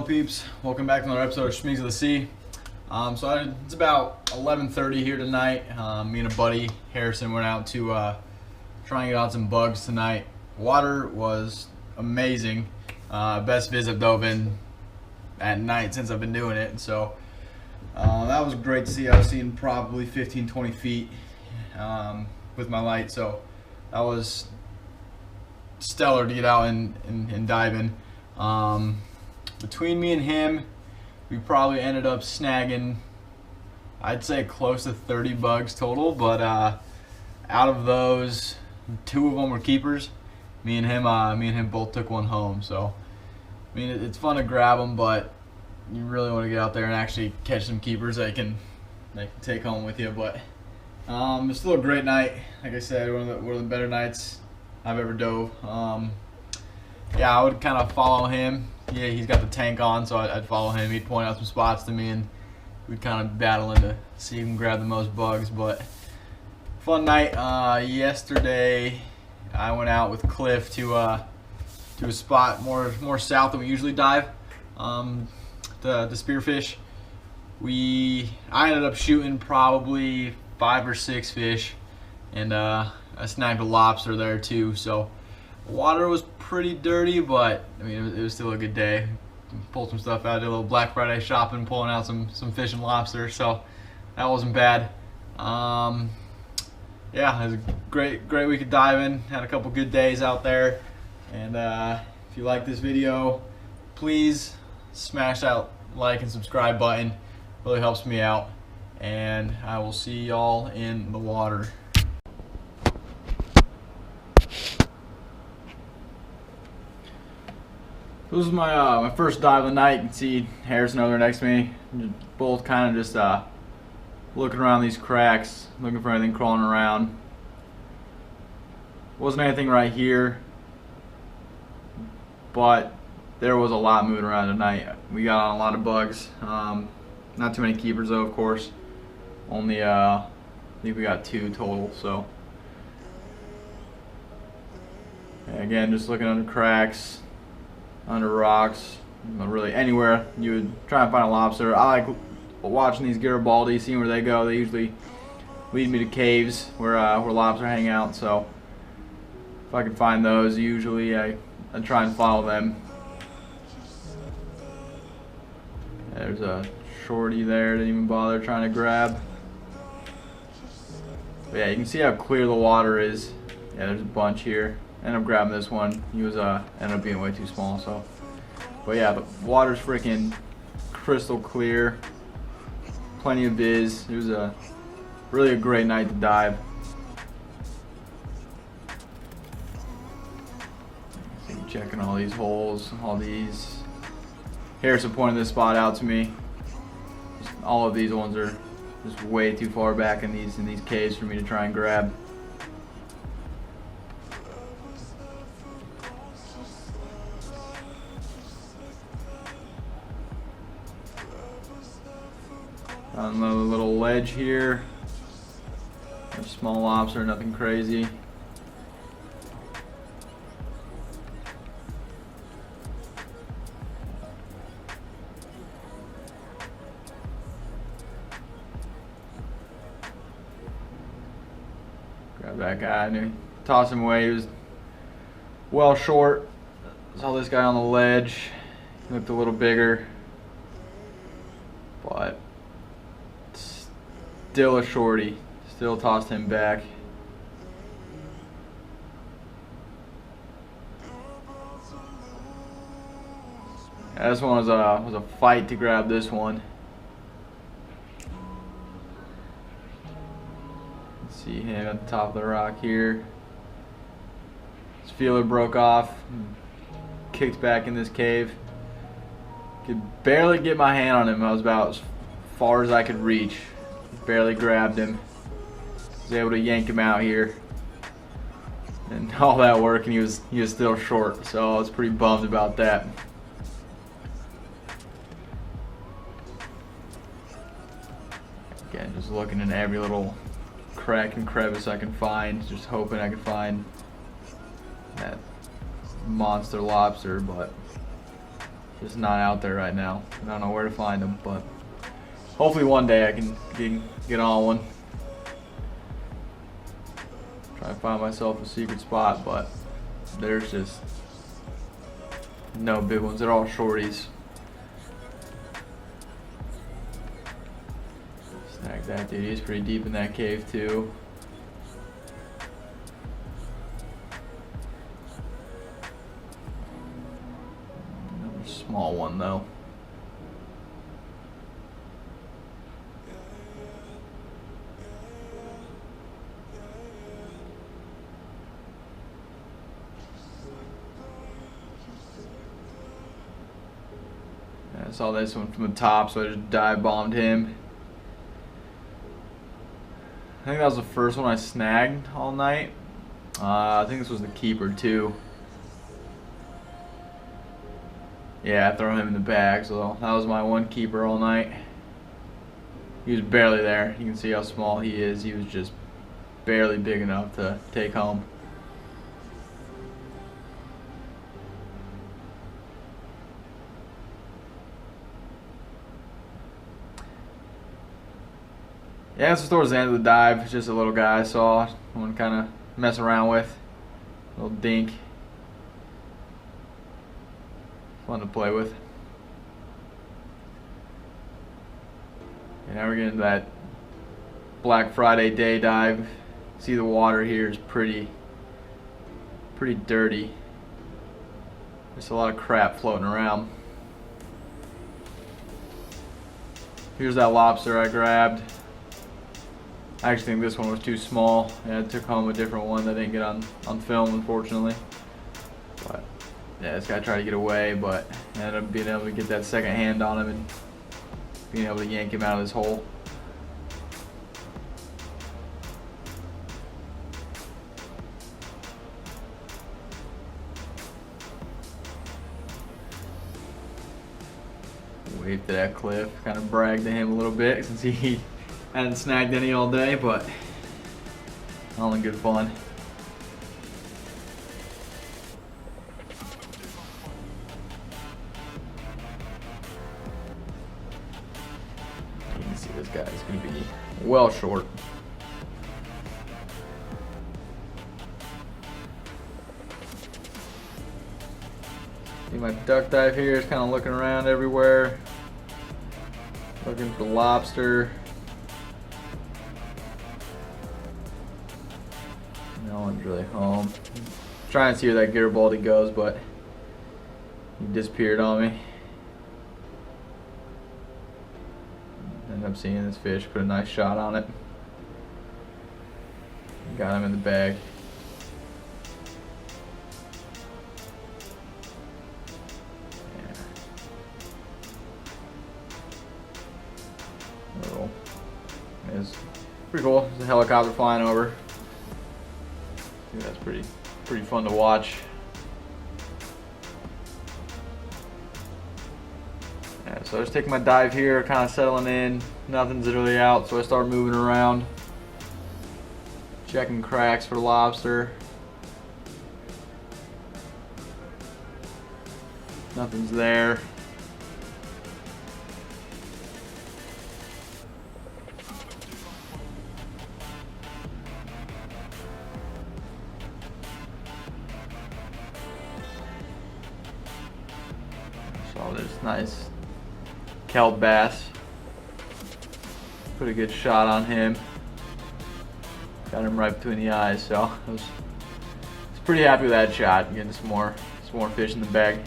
peeps? Welcome back to another episode of Schmeeks of the Sea. It's about 11:30 here tonight. Me and a buddy, Harrison, went out to try and get out some bugs tonight. Water was amazing. Best visit I've dove in at night since I've been doing it. So that was great to see. I was seeing probably 15-20 feet with my light. So that was stellar to get out and dive in. Between me and him, we probably ended up snagging, I'd say, close to 30 bugs total, but out of those, 2 of them were keepers. Me and him both took one home. So I mean, it's fun to grab them, but you really want to get out there and actually catch some keepers that you can take home with you. But it's still a great night. Like I said, one of the better nights I've ever dove. Yeah, I would kind of follow him. Yeah, he's got the tank on, so I'd follow him. He'd point out some spots to me, and we'd kind of battle to see who can grab the most bugs. But fun night. Yesterday, I went out with Cliff to a spot more south than we usually dive to spearfish. I ended up shooting probably 5 or 6 fish, and I snagged a lobster there too. So water was pretty dirty, but I mean, it was still a good day. Pulled some stuff out, did a little Black Friday shopping, pulling out some fish and lobster, so that wasn't bad. Yeah, it was a great week of diving. Had a couple good days out there, and if you like this video, please smash that like and subscribe button. Really helps me out, and I will see y'all in the water. This is my first dive of the night. You can see Harrison over there next to me. Both kind of just looking around these cracks, looking for anything crawling around. Wasn't anything right here, but there was a lot moving around tonight. We got on a lot of bugs. Not too many keepers though, of course. Only I think we got 2 total. So again, just looking under cracks, under rocks, really anywhere you would try and find a lobster. I like watching these Garibaldi, seeing where they go. They usually lead me to caves where lobster hang out. So if I can find those, usually I try and follow them. There's a shorty there, didn't even bother trying to grab. But yeah, you can see how clear the water is. Yeah, there's a bunch here. Ended up grabbing this one. He was ended up being way too small. So, but yeah, the water's freaking crystal clear. Plenty of biz. It was really a great night to dive. So checking all these holes, all these. Harrison pointed this spot out to me. All of these ones are just way too far back in these caves for me to try and grab. On another little ledge here. A small lobster, nothing crazy. Grab that guy and toss him away. He was well short. Saw this guy on the ledge. He looked a little bigger, but still a shorty. Still tossed him back. Yeah, this one was a fight to grab this one. See him at the top of the rock here. His feeler broke off. Kicked back in this cave. Could barely get my hand on him. I was about as far as I could reach. Barely grabbed him. Was able to yank him out here. And all that work, and he was still short. So I was pretty bummed about that. Again, just looking in every little crack and crevice I can find, just hoping I can find that monster lobster, but just not out there right now. I don't know where to find them, but hopefully one day I can get on one. Try to find myself a secret spot, but there's just no big ones. They're all shorties. Snag that dude. He's pretty deep in that cave too. Another small one though. I saw this one from the top, so I just dive bombed him. I think that was the first one I snagged all night. I think this was the keeper too. Yeah, I throw him in the bag, so that was my one keeper all night. He was barely there. You can see how small he is. He was just barely big enough to take home. Yeah, this was towards the end of the dive. Just a little guy I saw. One kind of mess around with. Little dink. Fun to play with. And now we're getting to that Black Friday day dive. See, the water here is pretty dirty. There's a lot of crap floating around. Here's that lobster I grabbed. I actually think this one was too small. Yeah, I took home a different one that didn't get on film, unfortunately. But yeah, this guy tried to get away, but I ended up being able to get that second hand on him and being able to yank him out of his hole. Waved to that cliff, kind of bragged to him a little bit since he hadn't snagged any all day, but all in good fun. You can see this guy's going to be well short. See my duck dive here is kind of looking around everywhere, looking for lobster. No one's really home. Trying to see where that Garibaldi goes, but he disappeared on me. Ended up seeing this fish, put a nice shot on it. Got him in the bag. Yeah. Little. It's pretty cool. There's a helicopter flying over. I think that's pretty fun to watch. Yeah, so I was taking my dive here, kind of settling in. Nothing's really out, so I start moving around, checking cracks for lobster. Nothing's there. Saw this nice kelp bass. Put a good shot on him. Got him right between the eyes, so I was pretty happy with that shot. Getting some more fish in the bag.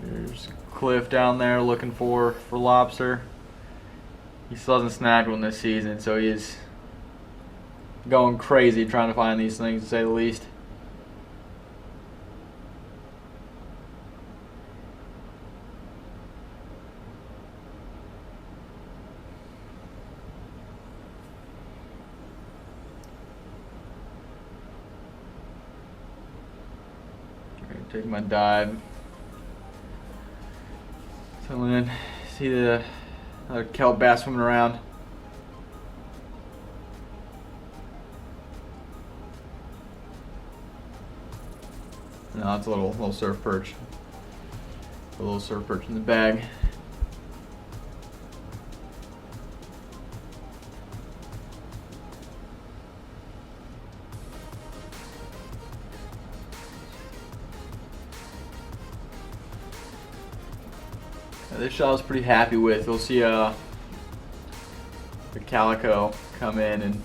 There's Cliff down there looking for lobster. He still hasn't snagged one this season, so he's going crazy trying to find these things, to say the least. Take my dive. Filling in. See the kelp bass swimming around. No, it's a little surf perch. A little surf perch in the bag. This shot I was pretty happy with. We'll see the calico come in and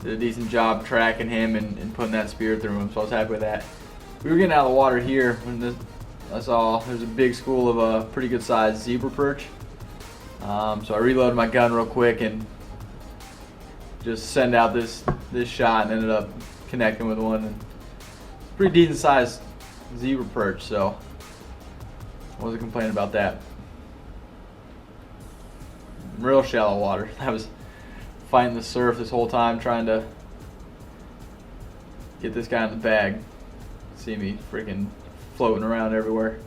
did a decent job tracking him and putting that spear through him, so I was happy with that. We were getting out of the water here when I saw there's a big school of a pretty good sized zebra perch. So I reloaded my gun real quick and just sent out this shot and ended up connecting with one. And pretty decent sized zebra perch, so I wasn't complaining about that. Real shallow water. I was fighting the surf this whole time trying to get this guy in the bag. See me freaking floating around everywhere.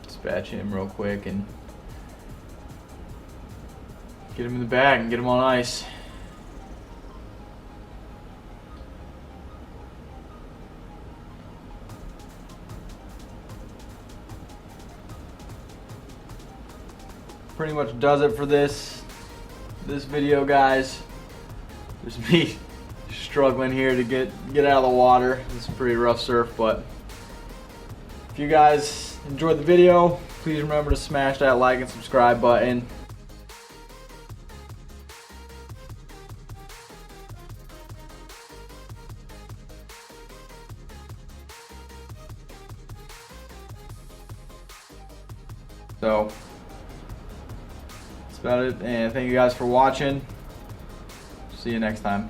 Dispatch him real quick and get him in the bag and get him on ice. Pretty much does it for this video, guys. Just me struggling here to get out of the water. It's a pretty rough surf, but if you guys enjoyed the video, please remember to smash that like and subscribe button. So that's about it, and thank you guys for watching. See you next time.